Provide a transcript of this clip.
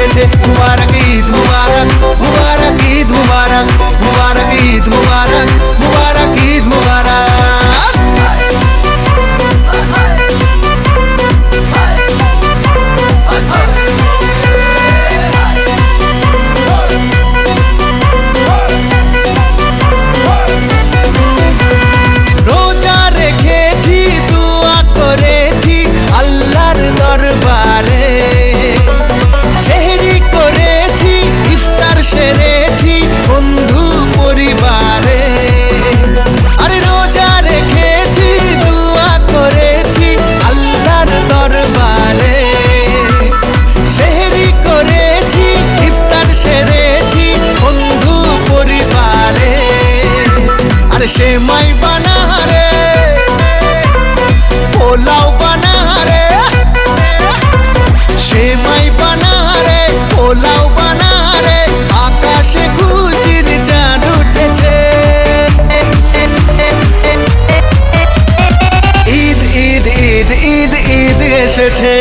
উঠেছে। মুবারক ঈদ মুবারক, মুবারক ঈদ মুবারক, মুবারক ঈদ মুবারক, মুবারক ঈদ মুবারক। রোজা রেখেছি, দোয়া করেছি আল্লাহর দরবারে, সেহরি করেছি, ইফতার সেরেছি বন্ধু পরিবারে। আরে রোজা রেখেছি, দোয়া করেছি আল্লাহর দরবারে, সেহরি করেছি, ইফতার সেরেছি বন্ধু পরিবারে। আরে সেমাই বানা রে, পোলাও বানা রে, সেমাই বানা রে, পোলাও বানা রে, আকাশে খুশির চাঁদ উঠেছে। ঈদ ঈদ ঈদ ঈদ ঈদ এসেছে।